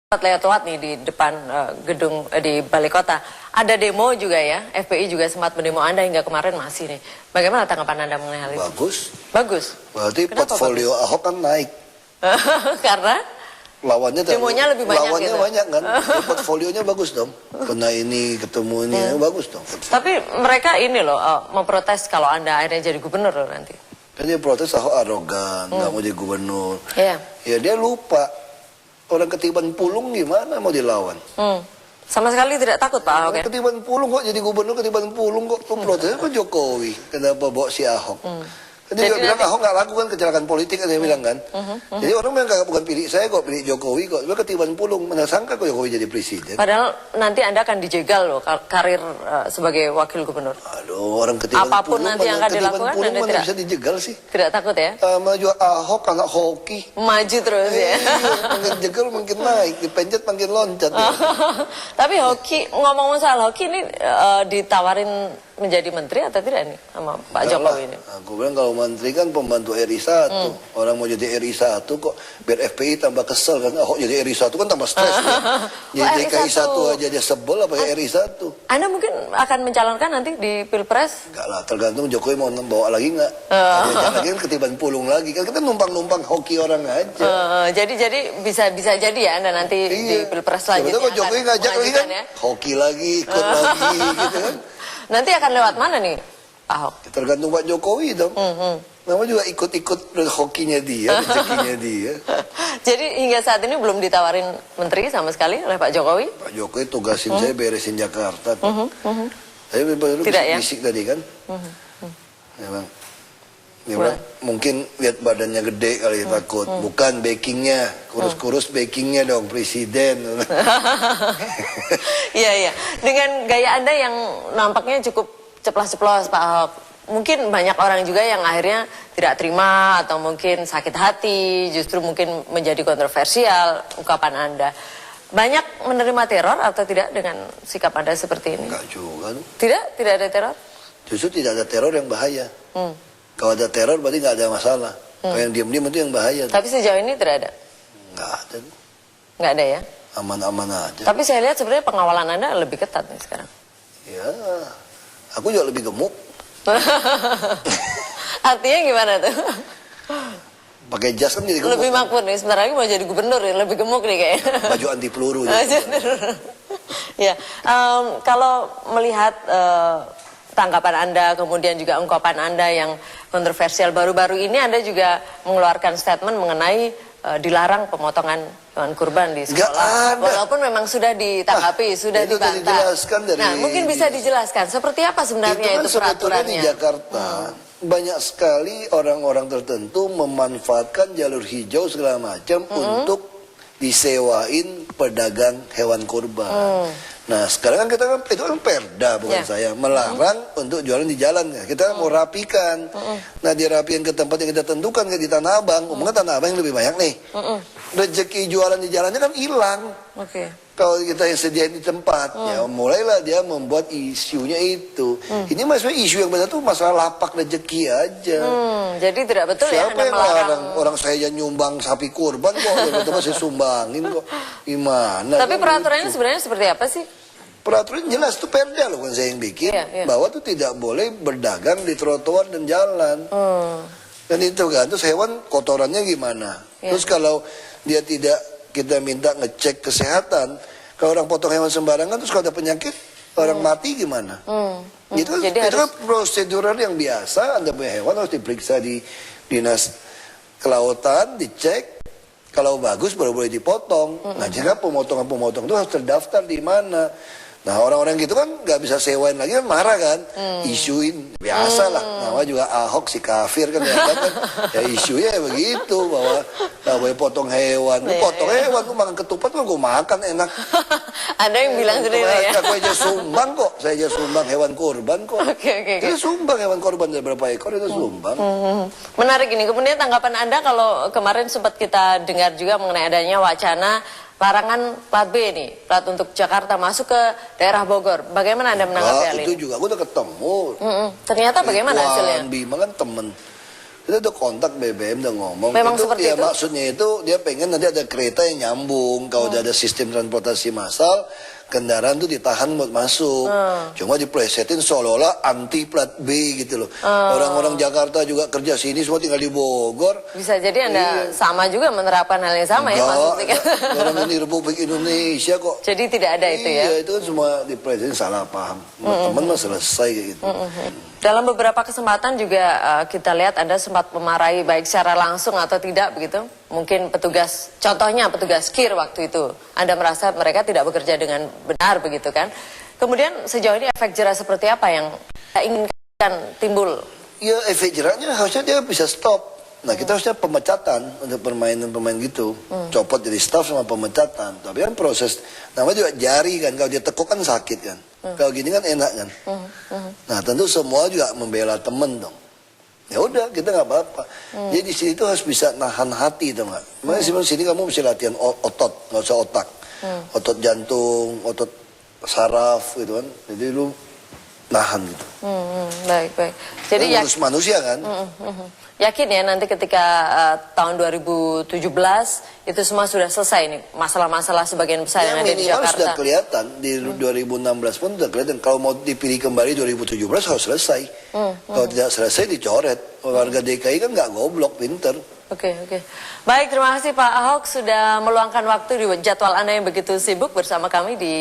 Lewat nih di depan gedung di Balai Kota. Ada demo juga ya, FPI juga sempat mendemo Anda hingga kemarin masih nih. Bagaimana tanggapan Anda mengenai hal itu? Bagus. Bagus? Berarti Kenapa portfolio bagus? Ahok kan naik. Karena? Lawannya demonya lebih banyak lawannya gitu? Banyak kan. Jadi portfolionya bagus dong. Kena ini, ketemu ini, bagus dong. Tapi mereka ini loh, memprotes kalau Anda akhirnya jadi gubernur loh nanti. Kan dia protes Ahok arogan, nggak mau jadi gubernur. Iya. Ya dia lupa. Orang ketiban pulung gimana mau dilawan? Sama sekali tidak takut Pak Ahok ya? Ketiban pulung kok jadi gubernur, ketiban pulung kok protesnya kok Jokowi. Kenapa bawa si Ahok? Dia juga bilang Ahok nggak lakukan kecelakaan politik kan dia bilang kan. Jadi orang bilang bukan pilih saya kok, pilih Jokowi kok. Dia ketiban pulung, mana sangka kok Jokowi jadi presiden. Padahal nanti Anda akan dijegal loh karir sebagai wakil gubernur. Aduh, orang ketiban apapun pulung, nanti yang akan dilakukan pulung Anda mana bisa dijegal sih? Tidak takut ya? Maju Ahok anak hoki. Maju terus ya? Makin jegal makin naik, dipencet makin loncat. Tapi hoki, ngomong soal hoki ini ditawarin menjadi menteri atau tidak nih sama Pak Jokowi ini? Aku bilang kalau menteri kan pembantu RI 1. Orang mau jadi RI 1 kok biar FPI tambah kesel kan. Ahok jadi RI 1 kan tambah stres ya. Jadi DKI 1 aja dia sebel apa ya RI 1. Anda mungkin akan mencalonkan nanti di Pilpres? Enggak lah, tergantung Jokowi mau bawa lagi nggak. Jangan lagi kan ketiban pulung lagi. Kan kita numpang-numpang hoki orang aja. Jadi bisa jadi ya Anda nanti di Pilpres lagi. Sebetulnya kalau Jokowi ngajak lagi kan ya? Hoki lagi, ikut lagi gitu kan. Nanti akan lewat mana nih Pak Ahok? Tergantung Pak Jokowi dong. Nama juga ikut-ikut hokinya dia, rezekinya dia. Jadi hingga saat ini belum ditawarin menteri sama sekali oleh Pak Jokowi? Pak Jokowi tugasin saya beresin Jakarta. Saya baru bisik tadi kan. Memang. Mungkin lihat badannya gede kali takut. Bukan backingnya, kurus-kurus backingnya dong presiden. Iya. Dengan gaya Anda yang nampaknya cukup ceplas-ceplos Pak Ahok, mungkin banyak orang juga yang akhirnya tidak terima atau mungkin sakit hati, justru mungkin menjadi kontroversial ungkapan Anda. Banyak menerima teror atau tidak dengan sikap Anda seperti ini? Enggak juga. Tidak ada teror? Justru tidak ada teror yang bahaya. Kalau ada teror berarti nggak ada masalah. Kalau yang diam-diam itu yang bahaya. Tapi sejauh ini tidak ada? Nggak ada. Nggak ada ya? Aman-aman aja. Tapi saya lihat sebenarnya pengawalan Anda lebih ketat nih sekarang. Ya, aku juga lebih gemuk. Artinya gimana tuh? Pakai jas kan jadi gemuk. Lebih makmur nih, sebentar lagi mau jadi gubernur ya, lebih gemuk nih kayaknya. Baju anti peluru. Ya, kalau melihat tanggapan Anda, kemudian juga ungkapan Anda yang kontroversial baru-baru ini, Anda juga mengeluarkan statement mengenai dilarang pemotongan hewan kurban di sekolah. Walaupun memang sudah ditanggapi, sudah dibantah. Nah, mungkin bisa dijelaskan seperti apa sebenarnya itu peraturannya? Di Jakarta banyak sekali orang-orang tertentu memanfaatkan jalur hijau segala macam untuk disewain pedagang hewan kurban. Nah sekarang kan kita itu kan perda bukan saya melarang untuk jualan di jalan. Kita mau rapikan. Nah dirapikan ke tempat yang kita tentukan kayak di Tanah Abang. Umumnya Tanah Abang yang lebih banyak nih. Rezeki jualan di jalannya kan hilang. Kalau kita yang sediain di tempat, ya mulailah dia membuat isunya itu. Ini maksudnya isu yang benar tuh masalah lapak rezeki aja. Jadi tidak betul ya Siapa yang melarang orang saya nyumbang sapi kurban kok, teman-teman saya sumbangin kok. Gimana? Tapi peraturannya sebenarnya seperti apa sih? Peraturan jelas tuh perda loh kan saya yang bikin, bahwa tuh tidak boleh berdagang di trotoar dan jalan. Dan itu kan, terus hewan kotorannya gimana? Terus kalau dia tidak, kita minta ngecek kesehatan. Kalau orang potong hewan sembarangan, terus kalau ada penyakit, orang mati gimana? Itu kan prosedural yang biasa. Anda punya hewan harus diperiksa di dinas kelautan, dicek. Kalau bagus baru boleh dipotong. Nah, jika pemotongan-pemotongan itu harus terdaftar di mana. Nah, orang-orang gitu kan nggak bisa sewain lagi kan marah kan, isuin biasa lah. Nama juga Ahok si kafir kan ya isunya ya begitu bahwa nggak boleh potong hewan. Lu potong hewan, lu makan ketupat lu gue makan enak. Ada yang bilang sendiri ya. Aku aja sumbang kok, saya aja sumbang hewan kurban kok. Kita sumbang hewan kurban dari berapa ekor itu sumbang. Menarik ini. Kemudian tanggapan Anda kalau kemarin sempat kita dengar juga mengenai adanya wacana larangan plat B nih, plat untuk Jakarta masuk ke daerah Bogor. Bagaimana Anda menanggapi hal ini? Itu juga, aku udah ketemu. Ternyata bagaimana hasilnya? Bima kan temen. Kita udah kontak BBM, udah ngomong. Memang itu seperti ya itu? maksudnya itu dia pengen nanti ada kereta yang nyambung. Kalau udah ada sistem transportasi massal, kendaraan tuh ditahan buat masuk. Cuma diplesetin seolah-olah anti plat B gitu loh. Orang-orang Jakarta juga kerja sini semua tinggal di Bogor. Bisa jadi Anda sama juga menerapkan hal yang sama ya maksudnya. Orang ini Republik Indonesia kok. Jadi tidak ada itu ya? Iya, itu kan semua diplesetin salah paham. Teman mah selesai kayak gitu. Dalam beberapa kesempatan juga kita lihat Anda sempat memarahi baik secara langsung atau tidak begitu. Mungkin petugas, contohnya petugas KIR waktu itu. Anda merasa mereka tidak bekerja dengan benar begitu kan. Kemudian sejauh ini efek jerah seperti apa yang Anda inginkan timbul? Ya efek jerahnya harusnya dia bisa stop. Nah kita harusnya pemecatan untuk pemain gitu. Copot jadi staff sama pemecatan. Tapi kan proses, namanya juga jari kan. Kalau dia tekuk kan sakit kan. Kalau gini kan enak kan. Nah tentu semua juga membela temen dong. Ya udah kita nggak apa-apa. Jadi di sini tuh harus bisa nahan hati tuh nggak. Makanya di sini kamu mesti latihan otot, nggak usah otak. Otot jantung, otot saraf gitu kan. Jadi lu nahan gitu. Baik, baik. Jadi ngurus manusia kan. Yakin ya nanti ketika tahun 2017 itu semua sudah selesai nih masalah-masalah sebagian besar yang ada di Jakarta. Sudah kelihatan di 2016 pun sudah kelihatan. Kalau mau dipilih kembali 2017 harus selesai. Kalau tidak selesai dicoret. Warga DKI kan nggak goblok, pinter. Oke. Baik, terima kasih Pak Ahok sudah meluangkan waktu di jadwal Anda yang begitu sibuk bersama kami di